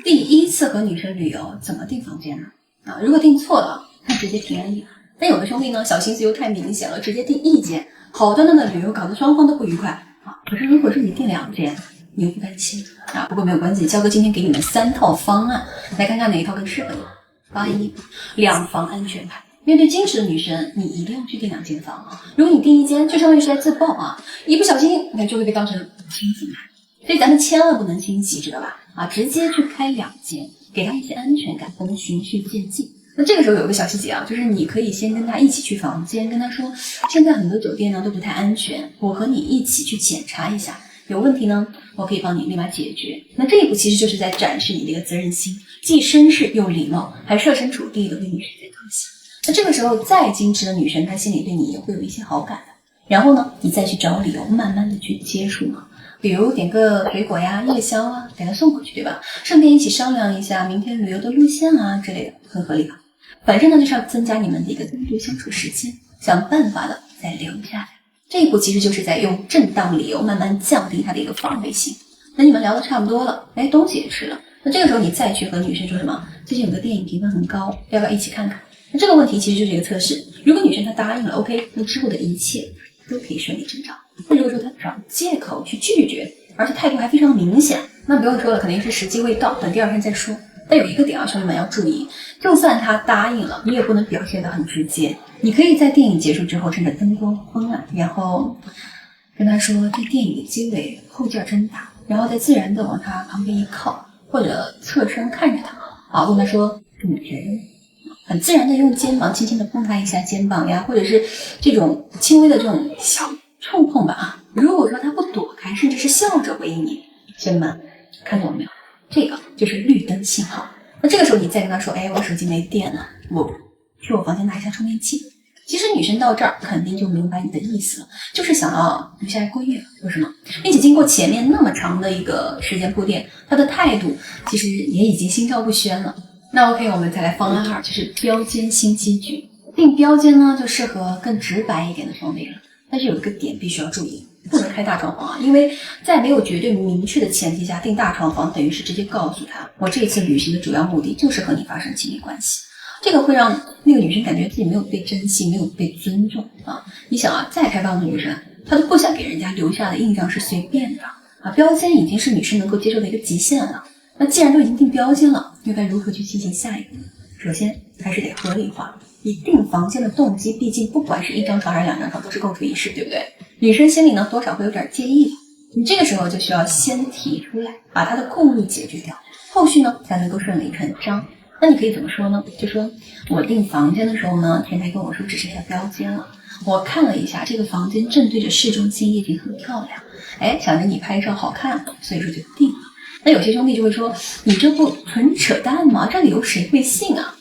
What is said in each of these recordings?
第一次和女生旅游怎么订房间呢？如果订错了，那直接平安夜。但有的兄弟呢，小心思又太明显了，直接订一间，好端端的旅游搞得双方都不愉快可是如果是你订2间，你又不甘心不过没有关系，焦哥今天给你们3套方案，来看看哪一套更适合你。方案1，两房安全牌。面对矜持的女生，你一定要去订2间房如果你订1间，就相当于是在自爆一不小心那就会被当成亲子牌。所以咱们千万不能心急，知道吧？直接去开2间，给他一些安全感，不能循序渐进。那这个时候有一个小细节就是你可以先跟他一起去房间，跟他说，现在很多酒店呢都不太安全，我和你一起去检查一下，有问题呢，我可以帮你立马解决。那这一步其实就是在展示你的一个责任心，既绅士又礼貌，还设身处地的为女生在着想。那这个时候再矜持的女生，她心里对你也会有一些好感的。然后呢，你再去找理由，慢慢的去接触比如点个水果呀、夜宵给他送过去，对吧？顺便一起商量一下明天旅游的路线之类的，很合理吧？反正呢，就是要增加你们的一个单独相处时间，想办法的再留下来。这一步其实就是在用正当理由慢慢降低他的一个防备心。那你们聊得差不多了，东西也吃了，那这个时候你再去和女生说什么？最近有个电影评分很高，要不要一起看看？那这个问题其实就是一个测试。如果女生她答应了 ，OK， 那之后的一切都可以顺理成章。那如果说她找借口去拒绝，而且态度还非常明显，那不用说了，肯定是时机未到，等第2天再说。但有一个点兄弟们要注意，就算他答应了，你也不能表现得很直接。你可以在电影结束之后，趁着灯光昏暗，然后跟他说这电影的结尾后劲真大，然后再自然的往他旁边一靠，或者侧身看着他问他说你觉得很自然的用肩膀轻轻的碰他一下肩膀呀，或者是这种轻微的这种小触碰吧如果说他不躲开，甚至是笑着回应你，兄弟们看懂了没有？这个就是绿灯信号。那这个时候你再跟他说，我手机没电了，我去我房间拿一下充电器。其实女生到这儿肯定就明白你的意思了，就是想要留下来过夜，为什么？并且经过前面那么长的一个时间铺垫，她的态度其实也已经心照不宣了。那 OK， 我们再来方案2，就是标间新机具。定标间呢，就适合更直白一点的兄弟了。但是有一个点必须要注意，不能开大床房因为在没有绝对明确的前提下，订大床房等于是直接告诉他，我这一次旅行的主要目的就是和你发生亲密关系。这个会让那个女生感觉自己没有被珍惜，没有被尊重你想再开放的女生，她都不想给人家留下的印象是随便的标间已经是女生能够接受的一个极限了。那既然都已经定标间了，又该如何去进行下一步？首先还是得合理化。你订房间的动机，毕竟不管是1张床还是2张床，都是共处一室，对不对？女生心里呢多少会有点介意的。你这个时候就需要先提出来，把她的顾虑解决掉，后续呢才能够顺理成章。那你可以怎么说呢？就说我订房间的时候呢，前台跟我说只剩下标间了，我看了一下，这个房间正对着市中心，夜景很漂亮，想着你拍照好看，所以说就定了。那有些兄弟就会说，你这不纯扯淡吗？这理由谁会信啊？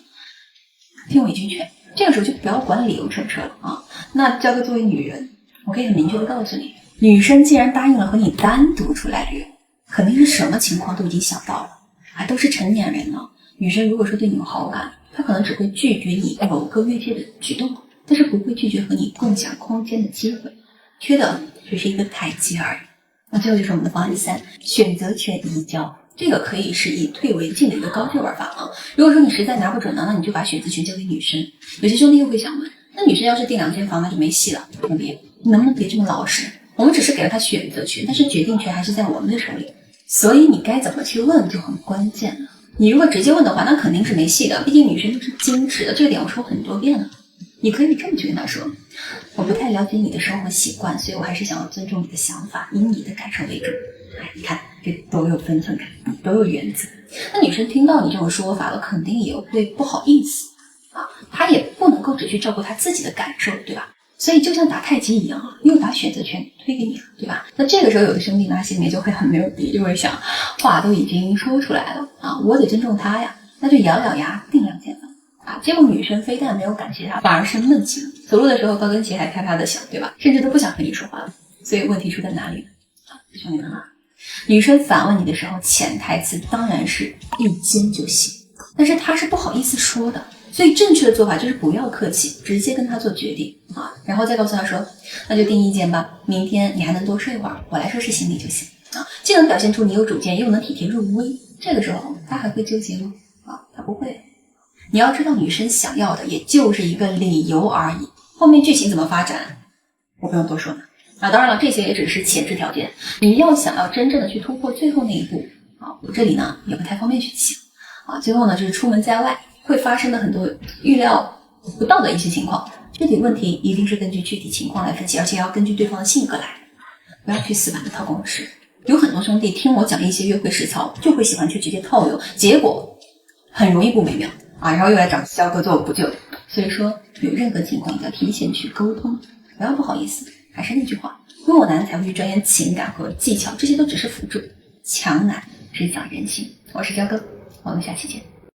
听我一句劝，这个时候就不要管理由扯扯了那焦哥作为女人，我可以很明确的告诉你，女生既然答应了和你单独出来旅游，肯定是什么情况都已经想到了都是成年人了。女生如果说对你有好感，她可能只会拒绝你某个越界的举动，但是不会拒绝和你共享空间的机会，缺的只是一个台阶而已。那最后就是我们的方案3，选择权移交。这个可以是以退为进的一个高阶玩法如果说你实在拿不准呢，那你就把选择权交给女生。有些兄弟又会想问，那女生要是订2间房，那就没戏了。你能不能别这么老实？我们只是给了她选择权，但是决定权还是在我们的手里。所以你该怎么去问就很关键了。你如果直接问的话，那肯定是没戏的，毕竟女生都是矜持的，这个点我说很多遍了。你可以这么去跟她说，我不太了解你的生活习惯，所以我还是想要尊重你的想法，以你的感受为主。你看这多有分寸感，多有原则。那女生听到你这种说法了，肯定也会不好意思她也不能够只去照顾她自己的感受，对吧？所以就像打太极一样又把选择权推给你了，对吧？那这个时候有的兄弟呢，心里面就会很没有底，就会想，话都已经说出来了我得尊重他呀，那就咬咬牙订2间房结果女生非但没有感谢他，反而是闷气了，走路的时候高跟鞋还啪啪的响，对吧？甚至都不想和你说话了。所以问题出在哪里呢？兄弟们女生反问你的时候，潜台词当然是1间就行，但是她是不好意思说的，所以正确的做法就是不要客气，直接跟她做决定然后再告诉她说，那就订1间吧，明天你还能多睡会儿，我来收拾行李就行。既能表现出你有主见，又能体贴入微。这个时候他还会纠结吗？他不会。你要知道，女生想要的也就是一个理由而已，后面剧情怎么发展，我不用多说呢。当然了，这些也只是前置条件。你要想要真正的去突破最后那一步我这里呢也不太方便去讲最后呢就是出门在外会发生的很多预料不到的一些情况，具体问题一定是根据具体情况来分析，而且要根据对方的性格来，不要去死板的套公式。有很多兄弟听我讲一些约会实操，就会喜欢去直接套用，结果很容易不美妙然后又来找肖哥做补救。所以说有任何情况要提前去沟通，不要不好意思。还是那句话，弱男才会去钻研情感和技巧，这些都只是辅助，强男只讲人性。我是肖哥，我们下期见。